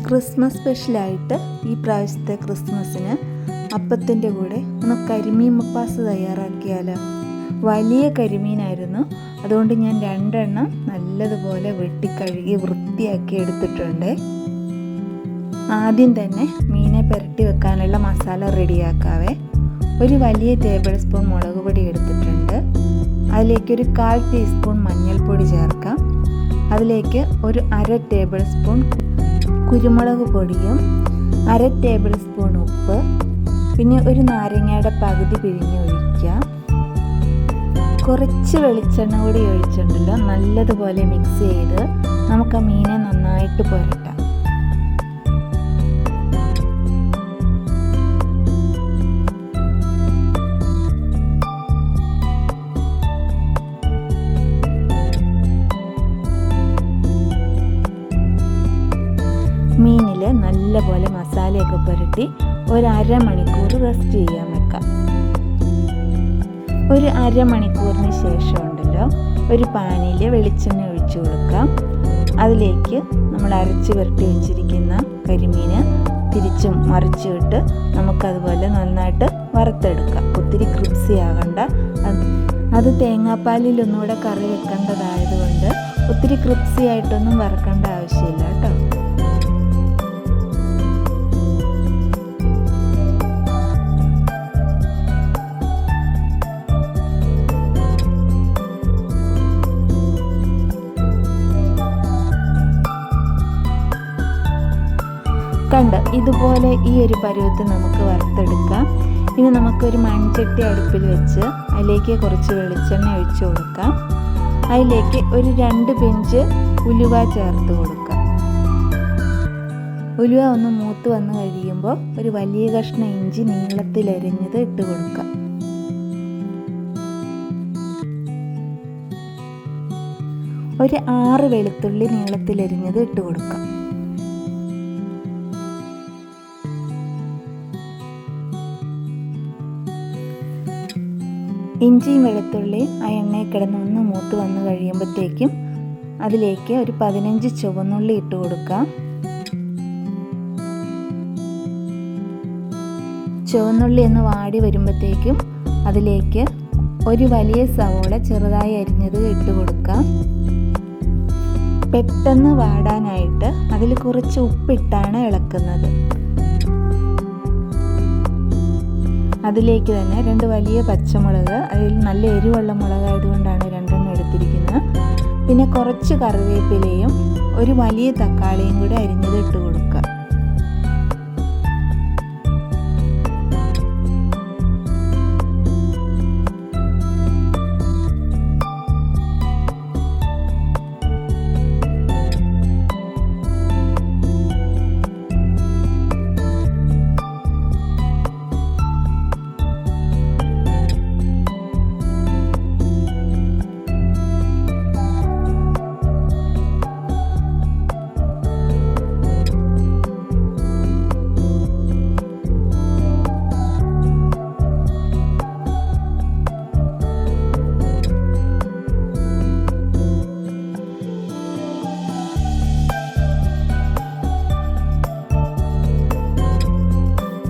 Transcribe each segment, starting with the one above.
Christmas സ്പെഷ്യലായിട്ട് ഈ പ്രാവശ്യത്തെ ക്രിസ്മസിന് അപ്പത്തിൻ്റെ കൂടെ ഒന്ന് കരിമീൻ മപ്പാസ് തയ്യാറാക്കിയാലോ. വലിയ കരിമീനായിരുന്നു, അതുകൊണ്ട് ഞാൻ 2 എണ്ണം നല്ലതുപോലെ വെട്ടിക്കഴുകി വൃത്തിയാക്കി എടുത്തിട്ടുണ്ട്. ആദ്യം തന്നെ മീനെ പുരട്ടി വെക്കാനുള്ള മസാല റെഡിയാക്കാവേ. ഒരു വലിയ ടേബിൾ സ്പൂൺ മുളക് പൊടി എടുത്തിട്ടുണ്ട്. അതിലേക്കൊരു 1/4 ടീസ്പൂൺ മഞ്ഞൾപ്പൊടി ചേർക്കാം. അതിലേക്ക് ഒരു 1/2 ടേബിൾ സ്പൂൺ കുരുമുളക് പൊടിയും 1/2 ടേബിൾ സ്പൂൺ ഉപ്പ്, പിന്നെ ഒരു നാരങ്ങയുടെ പകുതി പിഴിഞ്ഞൊഴിക്കുക. കുറച്ച് വെളിച്ചെണ്ണ കൂടി ഒഴിച്ചിട്ടുണ്ടല്ലോ, നല്ലതുപോലെ മിക്സ് ചെയ്ത് നമുക്ക് ആ മീനെ നന്നായിട്ട് പുരട്ടാം. മീനിൽ നല്ലപോലെ മസാലയൊക്കെ പുരട്ടി ഒരു 1/2 മണിക്കൂർ റെസ്റ്റ് ചെയ്യാൻ വെക്കാം. ഒരു 1/2 മണിക്കൂറിന് ശേഷം ഉണ്ടല്ലോ, ഒരു പാനിൽ വെളിച്ചെണ്ണ ഒഴിച്ചു കൊടുക്കാം. അതിലേക്ക് നമ്മൾ അരച്ച് പുരട്ടി വെച്ചിരിക്കുന്ന കരിമീന് തിരിച്ചും മറിച്ചിട്ട് നമുക്കതുപോലെ നന്നായിട്ട് വറുത്തെടുക്കാം. ഒത്തിരി ക്രിപ്സി ആകണ്ട. അത് തേങ്ങാപ്പാലിൽ ഒന്നുകൂടെ കറി വെക്കേണ്ടതായതുകൊണ്ട് ഒത്തിരി ക്രിപ്സി ആയിട്ടൊന്നും വറുക്കേണ്ട ആവശ്യമില്ല കേട്ടോ. കണ്ട് ഇതുപോലെ ഈ ഒരു പരുവത്തിൽ നമുക്ക് വറുത്തെടുക്കാം. ഇനി നമുക്കൊരു മൺചട്ടി അടുപ്പിൽ വെച്ച് അതിലേക്ക് കുറച്ച് വെളിച്ചെണ്ണ ഒഴിച്ചു കൊടുക്കാം. അതിലേക്ക് ഒരു 2 പിഞ്ച് ഉലുവ ചേർത്ത് കൊടുക്കാം. ഉലുവ ഒന്ന് മൂത്ത് വന്ന് കഴിയുമ്പോൾ ഒരു വലിയ കഷ്ണം ഇഞ്ചി നീളത്തിലരിഞ്ഞത് ഇട്ട് കൊടുക്കാം. ഒരു 6 വെളുത്തുള്ളി നീളത്തിലരിഞ്ഞത് ഇട്ട് കൊടുക്കാം. ഇഞ്ചിയും വെളുത്തുള്ളിയും ആ എണ്ണയിൽ കിടന്ന് ഒന്ന് മൂത്ത് വന്ന് കഴിയുമ്പോഴത്തേക്കും അതിലേക്ക് ഒരു 15 ചുവന്നുള്ളി ഇട്ട് കൊടുക്കാം. ചുവന്നുള്ളി ഒന്ന് വാടി വരുമ്പോഴത്തേക്കും അതിലേക്ക് ഒരു വലിയ സവോള ചെറുതായി അരിഞ്ഞത് ഇട്ട് കൊടുക്കാം. പെട്ടെന്ന് വാടാനായിട്ട് അതിൽ കുറച്ച് ഉപ്പിട്ടാണ് ഇളക്കുന്നത്. അതിലേക്ക് തന്നെ 2 വലിയ പച്ചമുളക്, അതിൽ നല്ല എരിവുള്ള മുളകായതുകൊണ്ടാണ് 2 എണ്ണം എടുത്തിരിക്കുന്നത്. പിന്നെ കുറച്ച് കറിവേപ്പിലയും ഒരു വലിയ തക്കാളിയും കൂടി അരിഞ്ഞത് ഇട്ട് കൊടുക്കുക.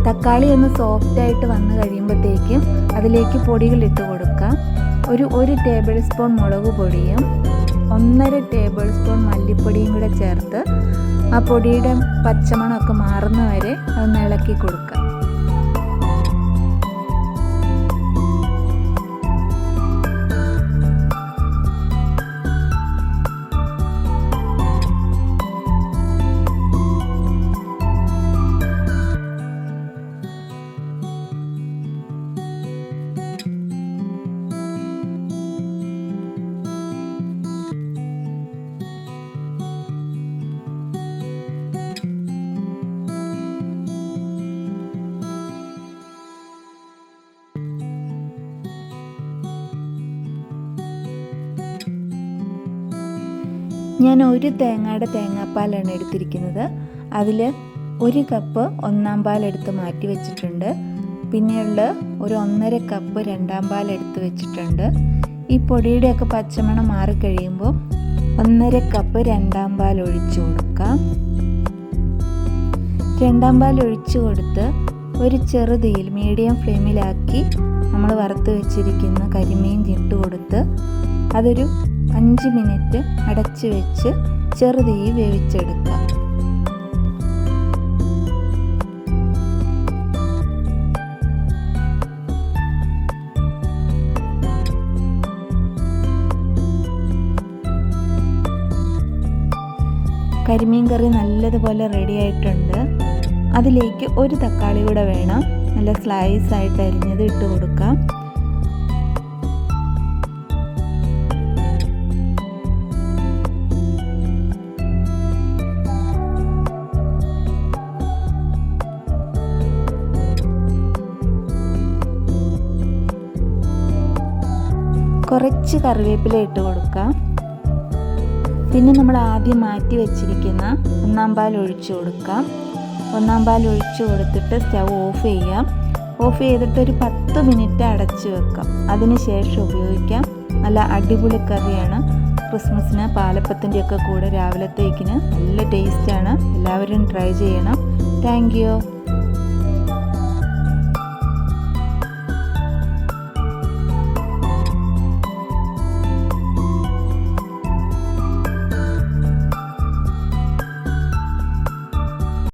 തക്കാളി ഒന്ന് സോഫ്റ്റായിട്ട് വന്ന് കഴിയുമ്പോഴത്തേക്കും അതിലേക്ക് പൊടികൾ ഇട്ട് കൊടുക്കാം. ഒരു ടേബിൾ സ്പൂൺ മുളക് പൊടിയും 1/2 ടേബിൾ സ്പൂൺ മല്ലിപ്പൊടിയും കൂടെ ചേർത്ത് ആ പൊടിയുടെ പച്ചമണമൊക്കെ മാറുന്ന വരെ അതൊന്ന് ഇളക്കി കൊടുക്കാം. ഞാൻ 1 തേങ്ങയുടെ തേങ്ങാപ്പാലാണ് എടുത്തിരിക്കുന്നത്. അതിൽ 1 കപ്പ് 1/4 പാൽ എടുത്ത് മാറ്റി വെച്ചിട്ടുണ്ട്. പിന്നെയുള്ള ഒരു 1/2 കപ്പ് 2/2 പാൽ എടുത്ത് വെച്ചിട്ടുണ്ട്. ഈ പൊടിയുടെയൊക്കെ പച്ചമണം മാറിക്കഴിയുമ്പോൾ 1/2 കപ്പ് 2/2 പാൽ ഒഴിച്ചു കൊടുക്കാം. രണ്ടാം പാൽ ഒഴിച്ചു കൊടുത്ത് ഒരു ചെറുതീയിൽ മീഡിയം ഫ്ലെയിമിലാക്കി നമ്മൾ വറുത്ത് വെച്ചിരിക്കുന്ന കരിമീൻ ഇട്ട് കൊടുത്ത് അതൊരു 5 മിനിറ്റ് അടച്ചു വെച്ച് ചെറുതീയിൽ വേവിച്ചെടുക്കാം. കരിമീൻ കറി നല്ലതുപോലെ റെഡി ആയിട്ടുണ്ട്. അതിലേക്ക് ഒരു തക്കാളി കൂടെ വേണം, നല്ല സ്ലൈസ് ആയിട്ട് അരിഞ്ഞത് ഇട്ട് കൊടുക്കാം. കുറച്ച് കറിവേപ്പില ഇട്ട് കൊടുക്കാം. പിന്നെ നമ്മൾ ആദ്യം മാറ്റി വെച്ചിരിക്കുന്ന ഒന്നാം പാൽ ഒഴിച്ചു കൊടുക്കാം. ഒന്നാം പാൽ ഒഴിച്ചു കൊടുത്തിട്ട് സ്റ്റൗ ഓഫ് ചെയ്യാം. ഓഫ് ചെയ്തിട്ട് ഒരു 10 മിനിറ്റ് അടച്ചു വെക്കാം. അതിന് ശേഷം ഉപയോഗിക്കാം. നല്ല അടിപൊളി കറിയാണ്. ക്രിസ്മസിന് പാലപ്പത്തിൻ്റെയൊക്കെ കൂടെ രാവിലത്തേക്കിന് നല്ല ടേസ്റ്റാണ്. എല്ലാവരും ട്രൈ ചെയ്യണം. Thank you.